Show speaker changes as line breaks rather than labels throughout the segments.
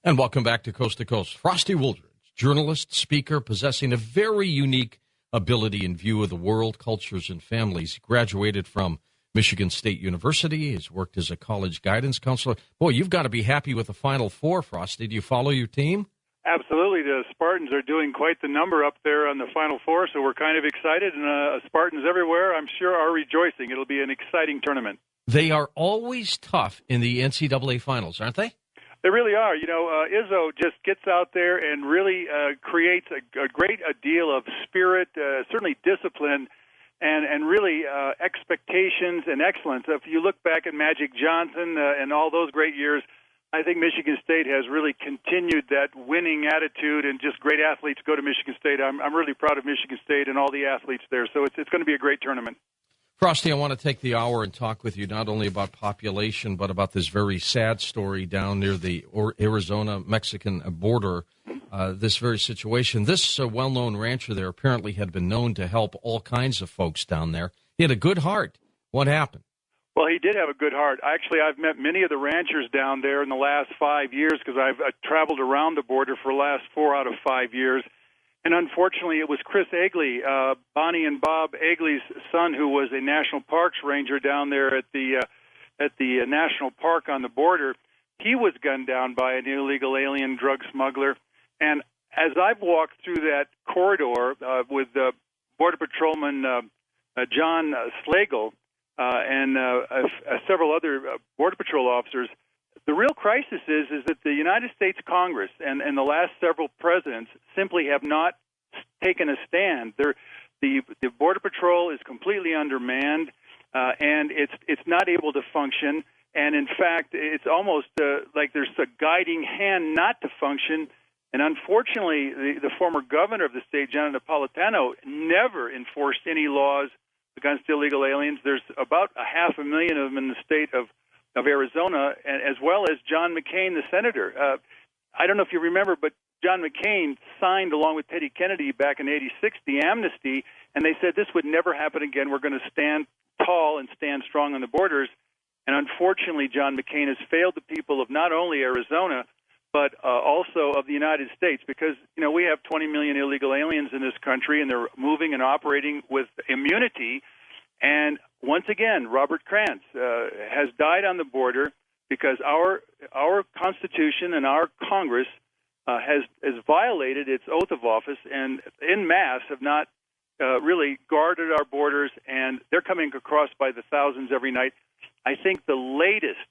And welcome back to Coast. Frosty Wooldridge, journalist, speaker, possessing a very unique ability and view of the world, cultures, and families. He graduated from Michigan State University. He's worked as a college guidance counselor. Boy, you've got to be happy with the Final Four, Frosty. Do you follow your team?
Absolutely. The Spartans are doing quite the number up there on the Final Four, so we're kind of excited, and Spartans everywhere, I'm sure, are rejoicing. It'll be an exciting tournament.
They are always tough in the NCAA finals, aren't they?
They really are. You know, Izzo just gets out there and really creates a great deal of spirit, certainly discipline, and really expectations and excellence. If you look back at Magic Johnson and all those great years, I think Michigan State has really continued that winning attitude, and just great athletes go to Michigan State. I'm really proud of Michigan State and all the athletes there, so it's going to be a great tournament.
Frosty, I want to take the hour and talk with you not only about population, but about this very sad story down near the Arizona-Mexican border, this very situation. This well-known rancher there apparently had been known to help all kinds of folks down there. He had a good heart. What happened?
Well, he did have a good heart. Actually, I've met many of the ranchers down there in the last 5 years because I've traveled around the border for the last 4 out of 5 years. And unfortunately, it was Chris Egley, Bonnie and Bob Egley's son, who was a National Parks ranger down there at the National Park on the border. He was gunned down by an illegal alien drug smuggler. And as I've walked through that corridor with Border Patrolman John Slagle and several other Border Patrol officers, the real crisis is that the United States Congress and the last several presidents simply have not taken a stand. The Border Patrol is completely undermanned, and it's not able to function. And in fact, it's almost like there's a guiding hand not to function. And unfortunately, the former governor of the state, John Napolitano, never enforced any laws against illegal aliens. There's about 500,000 of them in the state of Arizona, as well as John McCain, the senator. I don't know if you remember, but John McCain signed, along with Teddy Kennedy back in '86, the amnesty, and they said this would never happen again. We're going to stand tall and stand strong on the borders. And unfortunately, John McCain has failed the people of not only Arizona, but also of the United States, because, you know, we have 20 million illegal aliens in this country, and they're moving and operating with immunity. And once again, Robert Krantz has died on the border because our Constitution and our Congress has violated its oath of office, and en masse have not really guarded our borders, and they're coming across by the thousands every night. I think the latest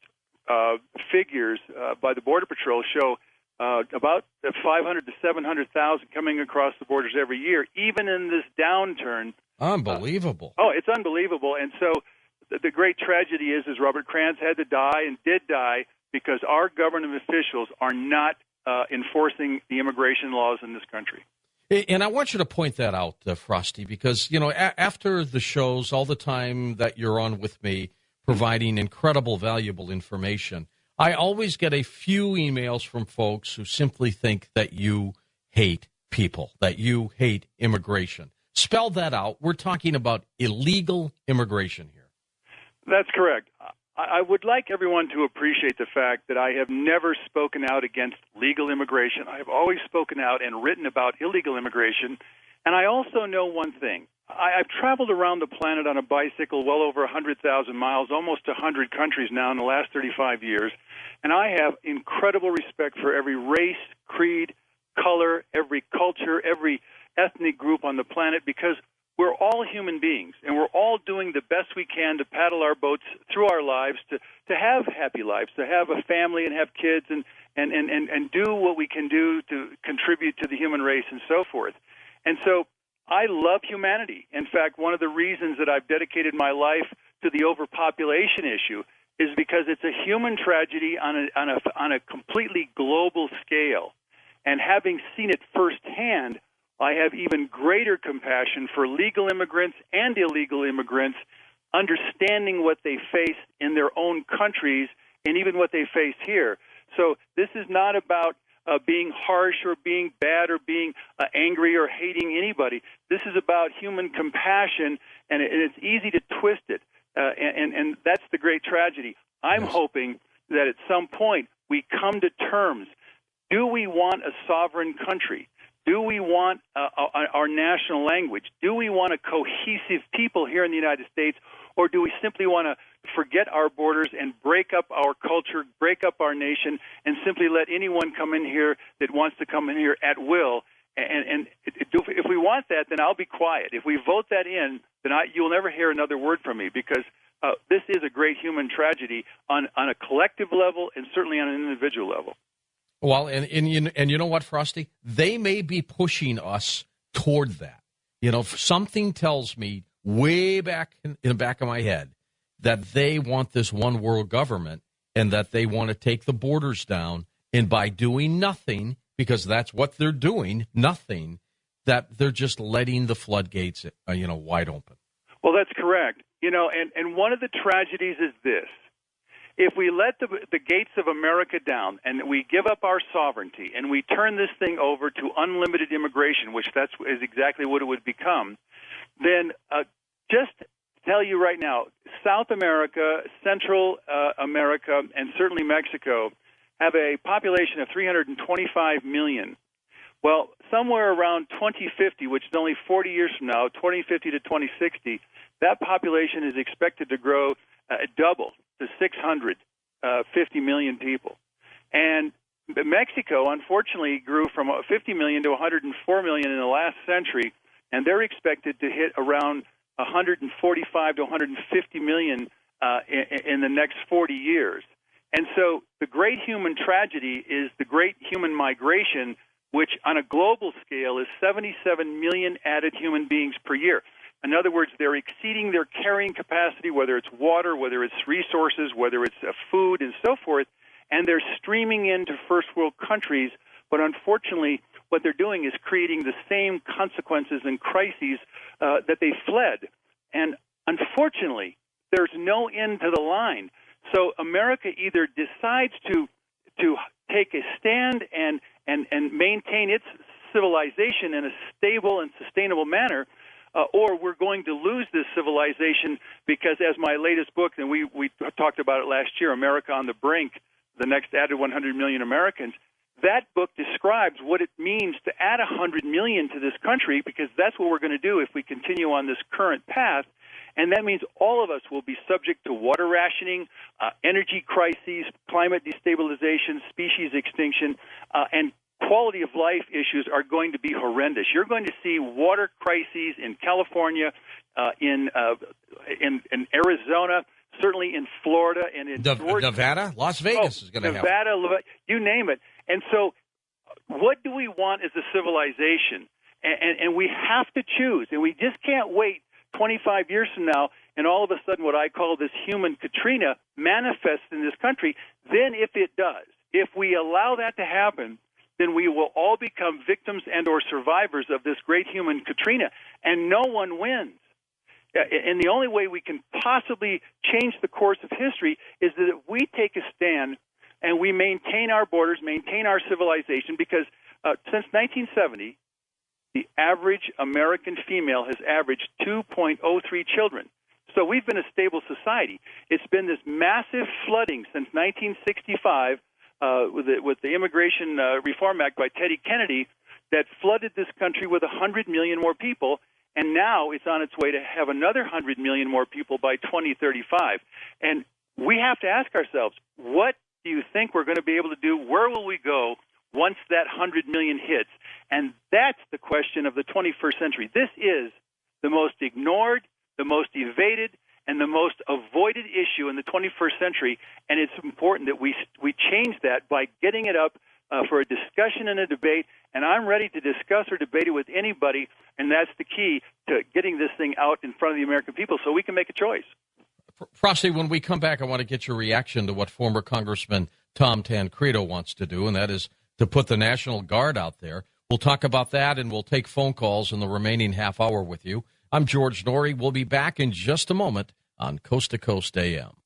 figures by the Border Patrol show about 500 to 700,000 coming across the borders every year, even in this downturn.
Unbelievable.
It's unbelievable. And so the great tragedy is Robert Krantz had to die and did die because our government officials are not enforcing the immigration laws in this country.
And I want you to point that out, Frosty, because, you know, after the shows, all the time that you're on with me, providing incredible, valuable information, I always get a few emails from folks who simply think that you hate people, that you hate immigration. Spell that out. We're talking about illegal immigration here.
That's correct. I would like everyone to appreciate the fact that I have never spoken out against legal immigration. I have always spoken out and written about illegal immigration. And I also know one thing. I've traveled around the planet on a bicycle well over 100,000 miles, almost 100 countries now in the last 35 years. And I have incredible respect for every race, creed, color, every culture, every ethnic group on the planet, because we're all human beings, and we're all doing the best we can to paddle our boats through our lives, to have happy lives, to have a family and have kids, and do what we can do to contribute to the human race and so forth. And so I love humanity. In fact, one of the reasons that I've dedicated my life to the overpopulation issue is because it's a human tragedy on a completely global scale. And having seen it firsthand, I have even greater compassion for legal immigrants and illegal immigrants, understanding what they face in their own countries and even what they face here. So this is not about being harsh or being bad or being angry or hating anybody. This is about human compassion, and it's easy to twist it, and that's the great tragedy. I'm hoping that at some point we come to terms. Do we want a sovereign country? Do we want our national language? Do we want a cohesive people here in the United States, or do we simply want to forget our borders and break up our culture, break up our nation, and simply let anyone come in here that wants to come in here at will? And if we want that, then I'll be quiet. If we vote that in, then you'll never hear another word from me, because this is a great human tragedy on a collective level and certainly on an individual level.
Well, and you know what, Frosty? They may be pushing us toward that. You know, something tells me way back in the back of my head that they want this one world government and that they want to take the borders down. And by doing nothing, because that's what they're doing, nothing, that they're just letting the floodgates, wide open.
Well, that's correct. And one of the tragedies is this. If we let the gates of America down and we give up our sovereignty and we turn this thing over to unlimited immigration, which is exactly what it would become, then just tell you right now, South America, Central America, and certainly Mexico have a population of 325 million. Well, somewhere around 2050, which is only 40 years from now, 2050 to 2060, that population is expected to grow double to 650 million people. And Mexico, unfortunately, grew from 50 million to 104 million in the last century, and they're expected to hit around 145 to 150 million in the next 40 years. And so the great human tragedy is the great human migration, which on a global scale is 77 million added human beings per year. In other words, they're exceeding their carrying capacity, whether it's water, whether it's resources, whether it's food, and so forth, and they're streaming into first world countries. But unfortunately, what they're doing is creating the same consequences and crises that they fled. And unfortunately, there's no end to the line. So America either decides to take a stand and maintain its civilization in a stable and sustainable manner, or we're going to lose this civilization because, as my latest book, and we talked about it last year, America on the Brink, the next added 100 million Americans, that book describes what it means to add 100 million to this country, because that's what we're going to do if we continue on this current path. And that means all of us will be subject to water rationing, energy crises, climate destabilization, species extinction, and quality of life issues are going to be horrendous. You're going to see water crises in California, in Arizona, certainly in Florida, and in Georgia.
Nevada, Las Vegas is going to have
Nevada, you name it. And so, what do we want as a civilization? And we have to choose, and we just can't wait 25 years from now, and all of a sudden what I call this human Katrina manifests in this country. Then if it does, if we allow that to happen, then we will all become victims and or survivors of this great human Katrina, and no one wins. And the only way we can possibly change the course of history is that if we take a stand and we maintain our borders, maintain our civilization, because since 1970, the average American female has averaged 2.03 children. So we've been a stable society. It's been this massive flooding since 1965 with the Immigration Reform Act by Teddy Kennedy that flooded this country with 100 million more people, and now it's on its way to have another 100 million more people by 2035. And we have to ask ourselves, what do you think we're going to be able to do? Where will we go once that 100 million hits? And that's the question of the 21st century. This is the most ignored, the most evaded, and the most avoided issue in the 21st century, and it's important that we change that by getting it up for a discussion and a debate, and I'm ready to discuss or debate it with anybody, and that's the key to getting this thing out in front of the American people so we can make a choice.
Frosty, when we come back, I want to get your reaction to what former Congressman Tom Tancredo wants to do, and that is to put the National Guard out there. We'll talk about that, and we'll take phone calls in the remaining half hour with you. I'm George Noory. We'll be back in just a moment on Coast to Coast AM.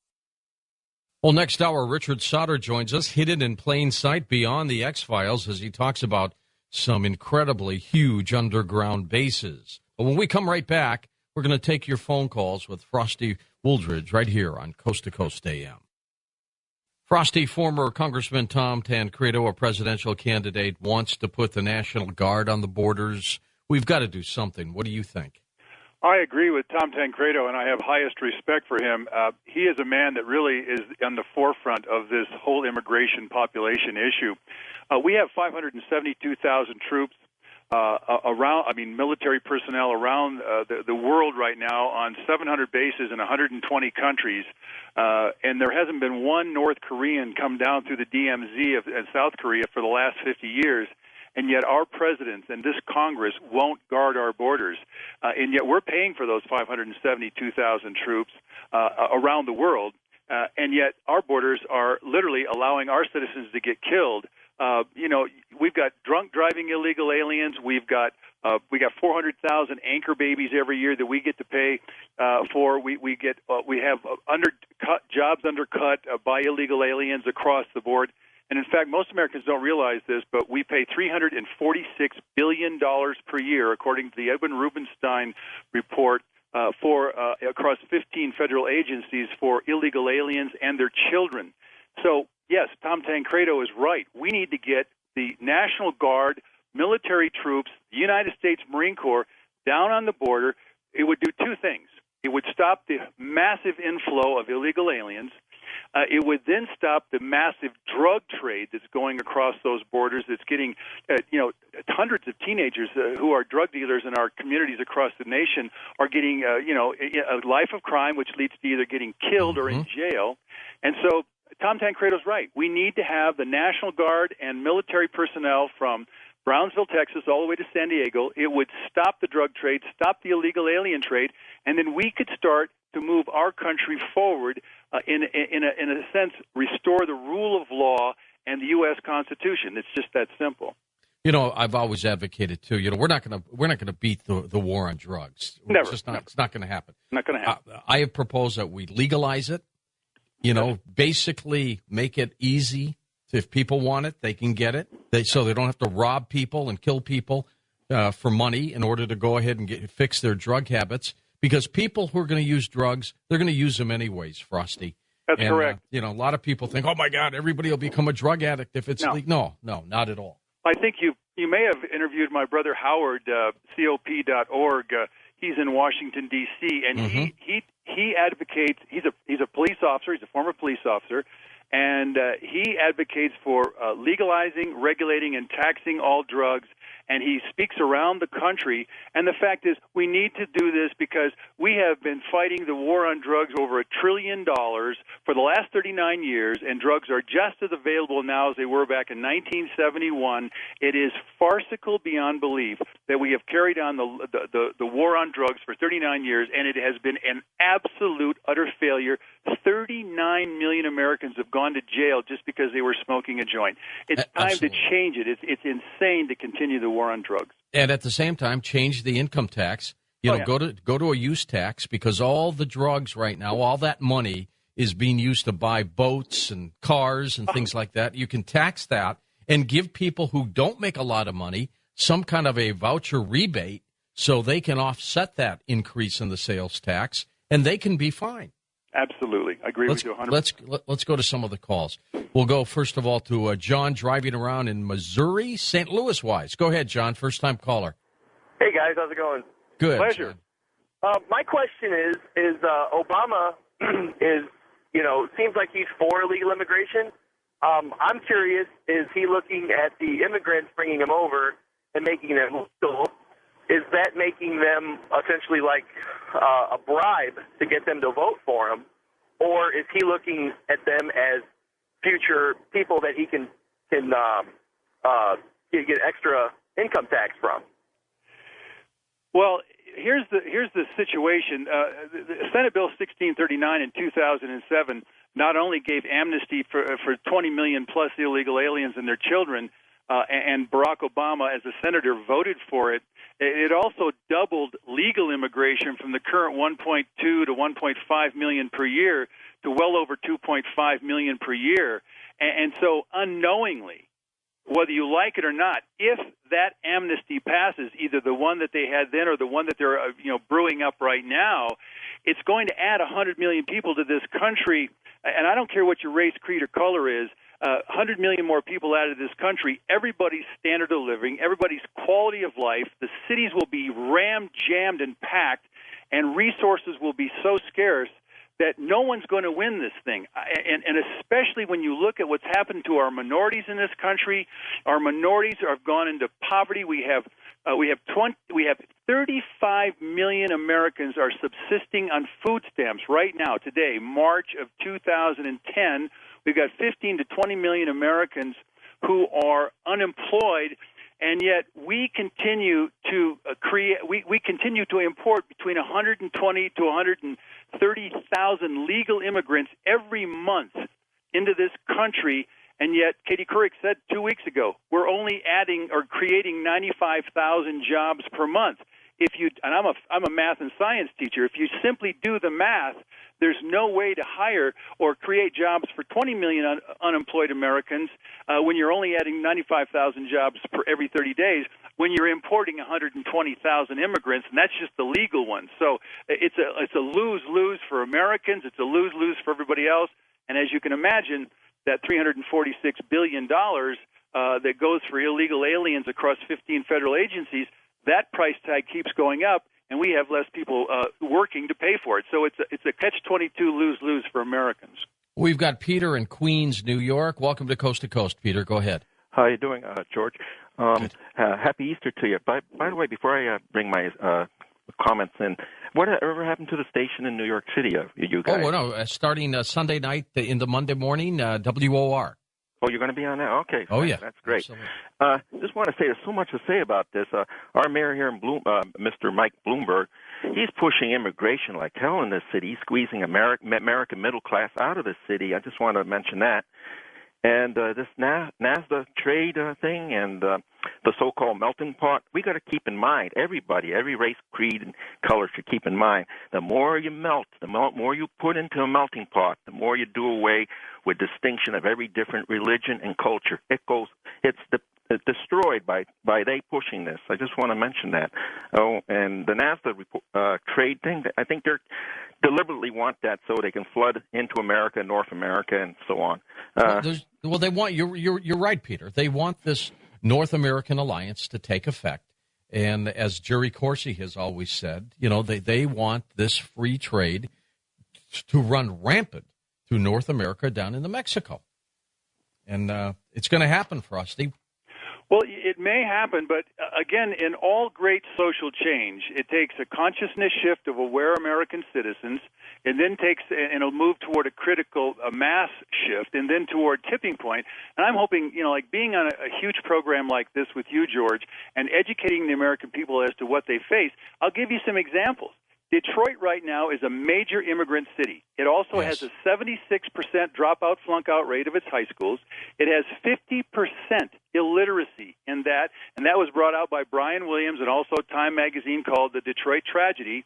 Well, next hour, Richard Sauter joins us, hidden in plain sight beyond the X-Files, as he talks about some incredibly huge underground bases. But when we come right back, we're going to take your phone calls with Frosty Wooldridge right here on Coast to Coast AM. Frosty, former Congressman Tom Tancredo, a presidential candidate, wants to put the National Guard on the borders. We've got to do something. What do you think?
I agree with Tom Tancredo, and I have highest respect for him. He is a man that really is on the forefront of this whole immigration population issue. We have 572,000 troops military personnel around the world right now on 700 bases in 120 countries. And there hasn't been one North Korean come down through the DMZ of South Korea for the last 50 years. And yet our presidents and this Congress won't guard our borders. And yet we're paying for those 572,000 troops around the world. And yet our borders are literally allowing our citizens to get killed. We've got drunk driving illegal aliens. We got 400,000 anchor babies every year that we get to pay for. We have jobs undercut by illegal aliens across the board. And in fact, most Americans don't realize this, but we pay $346 billion per year, according to the Edwin Rubenstein report, across 15 federal agencies for illegal aliens and their children. So, yes, Tom Tancredo is right. We need to get the National Guard, military troops, the United States Marine Corps down on the border. It would do two things. It would stop the massive inflow of illegal aliens. It would then stop the massive drug trade that's going across those borders. That's getting, hundreds of teenagers who are drug dealers in our communities across the nation are getting, a life of crime, which leads to either getting killed or in jail. And so Tom Tancredo's right. We need to have the National Guard and military personnel from Brownsville, Texas, all the way to San Diego. It would stop the drug trade, stop the illegal alien trade, and then we could start to move our country forward in a sense, restore the rule of law and the U.S. Constitution. It's just that simple.
I've always advocated too. We're not going to beat the war on drugs.
Never.
It's not going to happen.
Not going to happen.
I have proposed that we legalize it. Basically make it easy. If people want it, they can get it. So they don't have to rob people and kill people for money in order to go ahead and fix their drug habits. Because people who are going to use drugs, they're going to use them anyways, Frosty.
That's correct.
A lot of people think, oh, my God, everybody will become a drug addict if it's legal. No, not at all.
I think you may have interviewed my brother Howard, COP.org. He's in Washington, D.C., and he advocates. He's a police officer. He's a former police officer. And he advocates for legalizing, regulating, and taxing all drugs. And he speaks around the country. And the fact is, we need to do this because we have been fighting the war on drugs over $1 trillion for the last 39 years, and drugs are just as available now as they were back in 1971. It is farcical beyond belief that we have carried on the war on drugs for 39 years, and it has been an absolute, utter failure. 39 million Americans have gone to jail just because they were smoking a joint. It's time to change it. It's insane to continue the war on drugs.
And at the same time, change the income tax. Go to a use tax, because all the drugs right now, all that money is being used to buy boats and cars and things like that. You can tax that and give people who don't make a lot of money some kind of a voucher rebate so they can offset that increase in the sales tax, and they can be fine.
Absolutely. I agree with you 100%.
Let's go to some of the calls. We'll go, first of all, to John driving around in Missouri, St. Louis-wise. Go ahead, John, first-time caller.
Hey, guys. How's it going?
Good.
Pleasure.
My question is Obama seems like he's for illegal immigration. I'm curious, is he looking at the immigrants, bringing them over and making them legal? Is that making them essentially like a bribe to get them to vote for him? Or is he looking at them as future people that he can get extra income tax from?
Well, here's the situation. Senate Bill 1639 in 2007 not only gave amnesty for 20 million plus illegal aliens and their children, and Barack Obama, as a senator, voted for it. It also doubled legal immigration from the current 1.2 to 1.5 million per year to well over 2.5 million per year. And so unknowingly, whether you like it or not, if that amnesty passes, either the one that they had then or the one that they're brewing up right now, it's going to add 100 million people to this country and I don't care what your race, creed, or color is, 100 million more people added to this country, everybody's standard of living, everybody's quality of life, the cities will be rammed, jammed, and packed, and resources will be so scarce that no one's going to win this thing. And especially when you look at what's happened to our minorities in this country, our minorities have gone into poverty. We have 35 million Americans are subsisting on food stamps right now, today, March of 2010. We've got 15 to 20 million Americans who are unemployed, and yet we continue to we continue to import between 120 to 130,000 legal immigrants every month into this country. And yet, Katie Couric said 2 weeks ago, we're only adding or creating 95,000 jobs per month. And I'm a math and science teacher. If you simply do the math, there's no way to hire or create jobs for 20 million unemployed Americans when you're only adding 95,000 jobs per every 30 days when you're importing 120,000 immigrants, and that's just the legal ones. So it's a lose-lose for Americans. It's a lose-lose for everybody else. And as you can imagine, that $346 billion that goes for illegal aliens across 15 federal agencies, that price tag keeps going up, and we have less people working to pay for it. So it's a catch-22 lose-lose for Americans.
We've got Peter in Queens, New York. Welcome to Coast, Peter. Go ahead.
How are you doing, George? Happy Easter to you. By the way, before I bring my comments in, whatever happened to the station in New York City, you guys?
Oh, no, starting Sunday night into Monday morning, WOR.
Oh, you're going to be on that? Okay.
Oh, yeah.
That's great.
Absolutely.
Just want to say there's so much to say about this. Our mayor here in Mr. Mike Bloomberg, he's pushing immigration like hell in this city. He's squeezing American middle class out of the city. I just want to mention that. And this NAFTA trade thing and the so-called melting pot, we got to keep in mind, everybody, every race, creed, and color should keep in mind, the more you melt, the more you put into a melting pot, the more you do away with distinction of every different religion and culture. It's destroyed by they pushing this. I just want to mention that. Oh, and the NAFTA trade thing, I think they're deliberately want that so they can flood into America, North America, and so on.
Well, they want you're right, Peter. They want this North American alliance to take effect, and as Jerry Corsi has always said, they want this free trade to run rampant through North America down into Mexico, and it's going to happen, Frosty.
Well, it may happen, but again, in all great social change, it takes a consciousness shift of aware American citizens, and then and it'll move toward a mass shift, and then toward tipping point. And I'm hoping, like being on a huge program like this with you, George, and educating the American people as to what they face. I'll give you some examples. Detroit right now is a major immigrant city. It also has a 76% dropout flunk-out rate of its high schools. It has 50% illiteracy in that, and that was brought out by Brian Williams and also Time magazine called The Detroit Tragedy.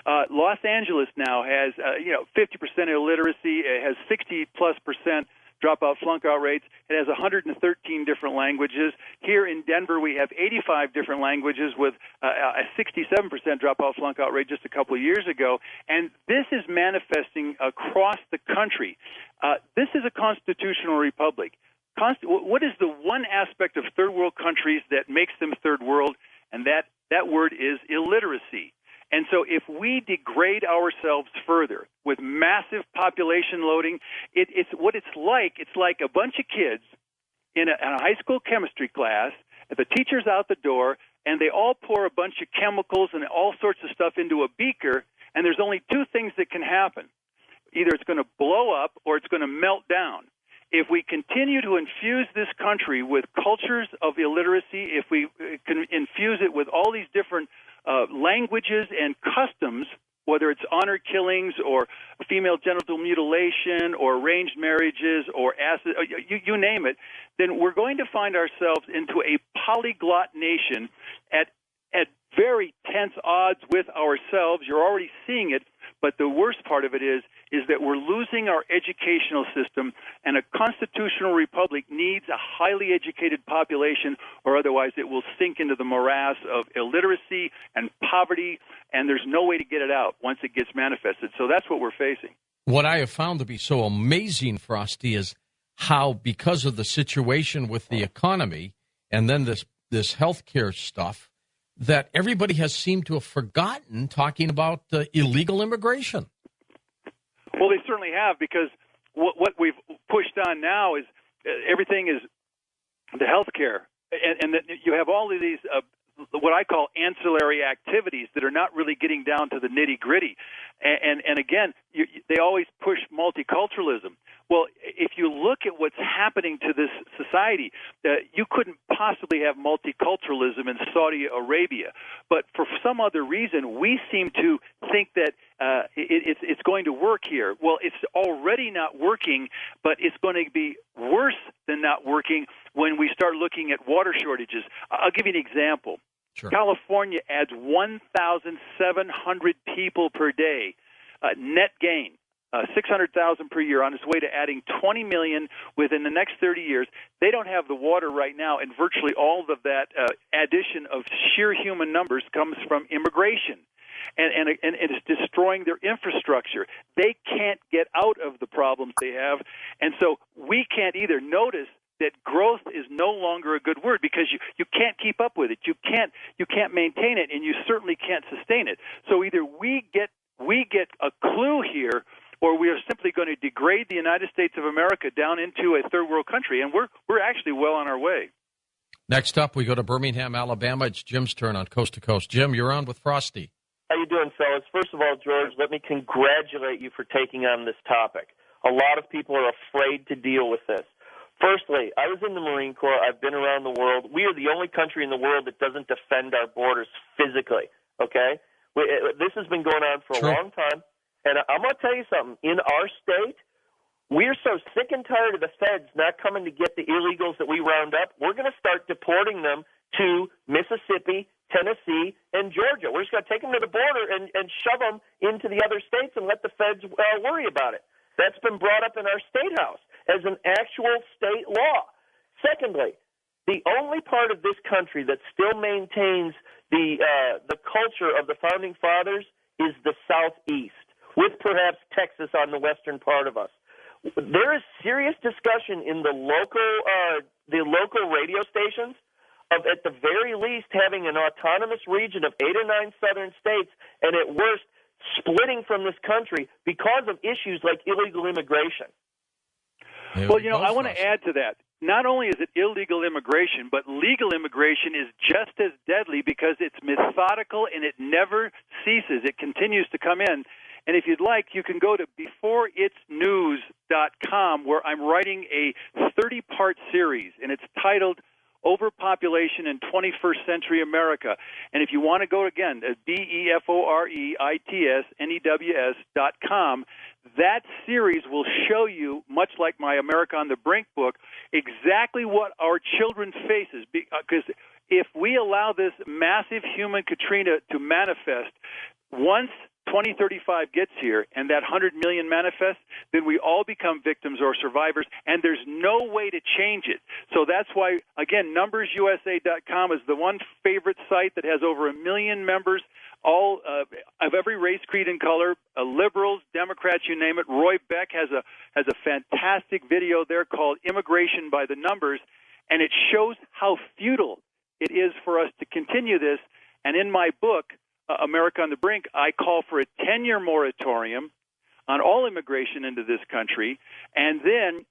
Los Angeles now has 50% illiteracy. It has 60+% dropout flunk-out rates. It has 113 different languages. Here in Denver, we have 85 different languages with a 67% dropout flunk-out rate just a couple of years ago. And this is manifesting across the country. This is a constitutional republic. What is the one aspect of third world countries that makes them third world? And that word is illiteracy. And so if we degrade ourselves further with massive population loading, it's what it's like. It's like a bunch of kids in a high school chemistry class, the teacher's out the door, and they all pour a bunch of chemicals and all sorts of stuff into a beaker, and there's only two things that can happen. Either it's going to blow up or it's going to melt down. If we continue to infuse this country with cultures of illiteracy, if we can infuse it with all these different languages and customs, whether it's honor killings or female genital mutilation or arranged marriages or acid, you name it, then we're going to find ourselves into a polyglot nation at very tense odds with ourselves. You're already seeing it, but the worst part of it is is that we're losing our educational system, and a constitutional republic needs a highly educated population, or otherwise it will sink into the morass of illiteracy and poverty, and there's no way to get it out once it gets manifested. So that's what we're facing.
What I have found to be so amazing, Frosty, is how, because of the situation with the economy and then this healthcare stuff, that everybody has seemed to have forgotten talking about illegal immigration.
Well, they certainly have, because what we've pushed on now is everything is the health care. And you have all of these what I call ancillary activities that are not really getting down to the nitty-gritty. And again, they always push multiculturalism. Well, if you look at what's happening to this society, you couldn't possibly have multiculturalism in Saudi Arabia. But for some other reason, we seem to think that it's going to work here. Well, it's already not working, but it's going to be worse than not working when we start looking at water shortages. I'll give you an example.
Sure.
California adds 1,700 people per day, net gain. 600,000 per year, on its way to adding 20 million within the next 30 years. They don't have the water right now, and virtually all of that addition of sheer human numbers comes from immigration. And it's destroying their infrastructure. They can't get out of the problems they have, and so we can't either notice that growth is no longer a good word, because you can't keep up with it. You can't maintain it, and you certainly can't sustain it. So either we get a clue here, or we are simply going to degrade the United States of America down into a third world country, and we're actually well on our way.
Next up, we go to Birmingham, Alabama. It's Jim's turn on Coast to Coast. Jim, you're on with Frosty.
How you doing, fellas? First of all, George, let me congratulate you for taking on this topic. A lot of people are afraid to deal with this. Firstly, I was in the Marine Corps. I've been around the world. We are the only country in the world that doesn't defend our borders physically, okay? This has been going on for a long time. And I'm going to tell you something. In our state, we're so sick and tired of the feds not coming to get the illegals that we round up, we're going to start deporting them to Mississippi, Tennessee, and Georgia. We're just going to take them to the border and shove them into the other states and let the feds worry about it. That's been brought up in our state house as an actual state law. Secondly, the only part of this country that still maintains the culture of the Founding Fathers is the Southeast, with perhaps Texas on the western part of us. There is serious discussion in the local radio stations of, at the very least, having an autonomous region of 8 or 9 southern states, and at worst, splitting from this country because of issues like illegal immigration.
Well, I want to add to that. Not only is it illegal immigration, but legal immigration is just as deadly, because it's methodical and it never ceases. It continues to come in. And if you'd like, you can go to beforeitsnews.com, where I'm writing a 30-part series, and it's titled Overpopulation in 21st Century America. And if you want to go again, beforeitsnews.com, that series will show you, much like my America on the Brink book, exactly what our children faces. Because if we allow this massive human Katrina to manifest, once 2035 gets here and that 100 million manifests, then we all become victims or survivors, and there's no way to change it. So that's why, again, NumbersUSA.com is the one favorite site that has over 1 million members, all of every race, creed, and color, liberals, Democrats, you name it. Roy Beck has a fantastic video there called Immigration by the Numbers, and it shows how futile it is for us to continue this. And in my book, America on the Brink, I call for a 10-year moratorium on all immigration into this country, and then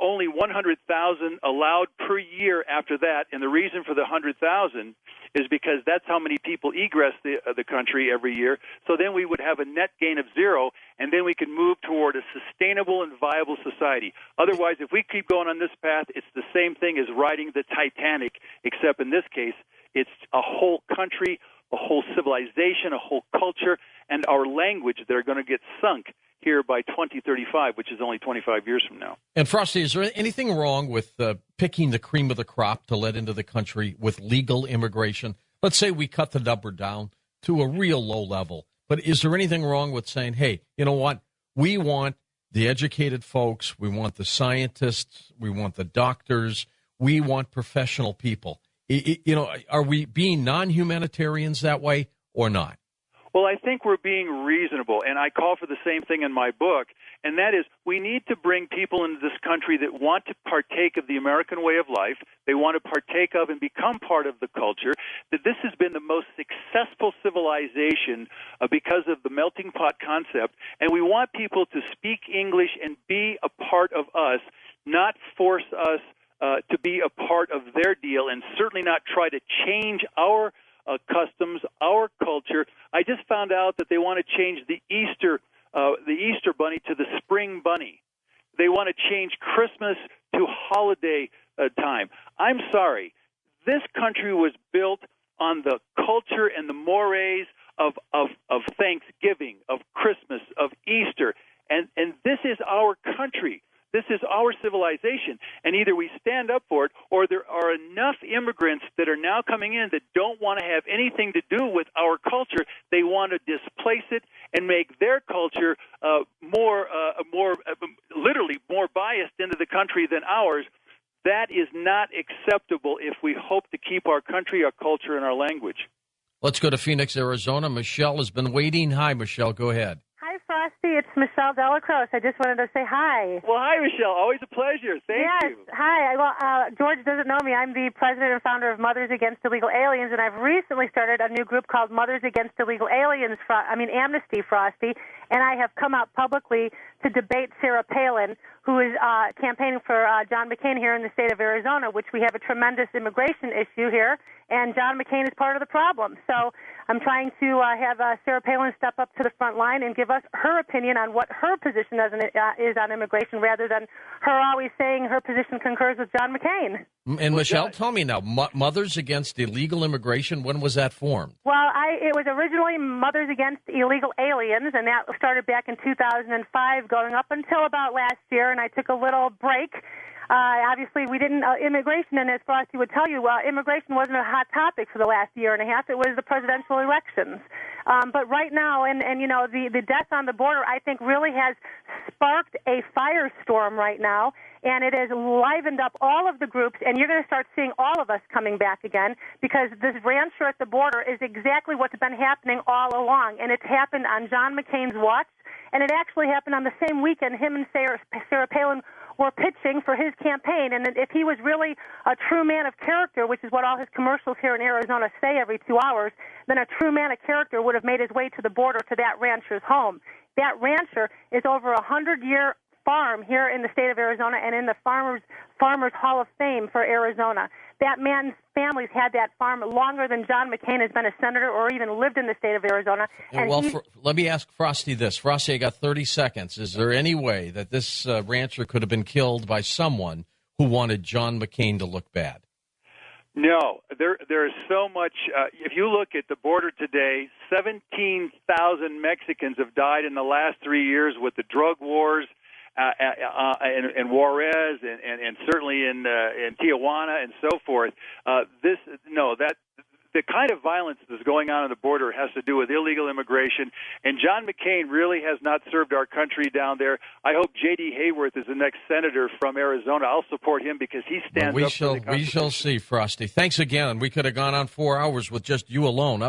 only 100,000 allowed per year after that. And the reason for the 100,000 is because that's how many people egress the country every year. So then we would have a net gain of 0, and then we can move toward a sustainable and viable society. Otherwise, if we keep going on this path, it's the same thing as riding the Titanic, except in this case, it's a whole country, a whole civilization, a whole culture, and our language that are going to get sunk here by 2035, which is only 25 years from now.
And Frosty, is there anything wrong with picking the cream of the crop to let into the country with legal immigration? Let's say we cut the number down to a real low level, but is there anything wrong with saying, hey, you know what, We want the educated folks. We want the scientists. We want the doctors. We want professional people. Are we being non-humanitarians that way or not?
Well, I think we're being reasonable, and I call for the same thing in my book, and that is we need to bring people into this country that want to partake of the American way of life, they want to partake of and become part of the culture, that this has been the most successful civilization because of the melting pot concept, and we want people to speak English and be a part of us, not force us to be a part of their deal, and certainly not try to change our customs, our culture. I just found out that they want to change the Easter bunny to the spring bunny. They want to change Christmas to holiday time. I'm sorry. This country was built on the culture and the mores of Thanksgiving, of Christmas, of Easter, and this is our country. This is our civilization, and either we stand up for it or there are enough immigrants that are now coming in that don't want to have anything to do with our culture. They want to displace it and make their culture literally more biased into the country than ours. That is not acceptable if we hope to keep our country, our culture, and our language.
Let's go to Phoenix, Arizona. Michelle has been waiting. Hi, Michelle. Go ahead.
Hi, Frosty. It's Michelle Delacroce. I just wanted to say hi.
Well, hi, Michelle. Always a pleasure. Thank you.
Yes. Hi. Well, George doesn't know me. I'm the president and founder of Mothers Against Illegal Aliens, and I've recently started a new group called Mothers Against Illegal Aliens, Amnesty, Frosty, and I have come out publicly to debate Sarah Palin, who is campaigning for John McCain here in the state of Arizona, which we have a tremendous immigration issue here, and John McCain is part of the problem. So I'm trying to have Sarah Palin step up to the front line and give us her opinion on what her position is on immigration, rather than her always saying her position concurs with John McCain.
And Michelle, tell me now, Mothers Against Illegal Immigration, when was that formed?
Well, it was originally Mothers Against Illegal Aliens, and that started back in 2005, going up until about last year, and I took a little break. Obviously, we didn't, immigration, and as Frosty would tell you, immigration wasn't a hot topic for the last year and a half. It was the presidential elections. But right now, and the death on the border, I think, really has sparked a firestorm right now, and it has livened up all of the groups, and you're going to start seeing all of us coming back again, because this rancher at the border is exactly what's been happening all along, and it's happened on John McCain's watch, and it actually happened on the same weekend him and Sarah Palin were pitching for his campaign. And if he was really a true man of character, which is what all his commercials here in Arizona say every 2 hours, then a true man of character would have made his way to the border to that rancher's home. That rancher is over a 100-year farm here in the state of Arizona and in the Farmers Hall of Fame for Arizona. That man's family's had that farm longer than John McCain has been a senator or even lived in the state of Arizona.
Let me ask Frosty this. Frosty, I got 30 seconds. Is there any way that this rancher could have been killed by someone who wanted John McCain to look bad?
No, there is so much. If you look at the border today, 17,000 Mexicans have died in the last 3 years with the drug wars. And Juarez and certainly in Tijuana and so forth. The kind of violence that's going on the border has to do with illegal immigration, and John McCain really has not served our country down there. I hope J.D. Hayworth is the next senator from Arizona. I'll support him because he stands up for the Constitution.
We shall see, Frosty. Thanks again. We could have gone on 4 hours with just you alone.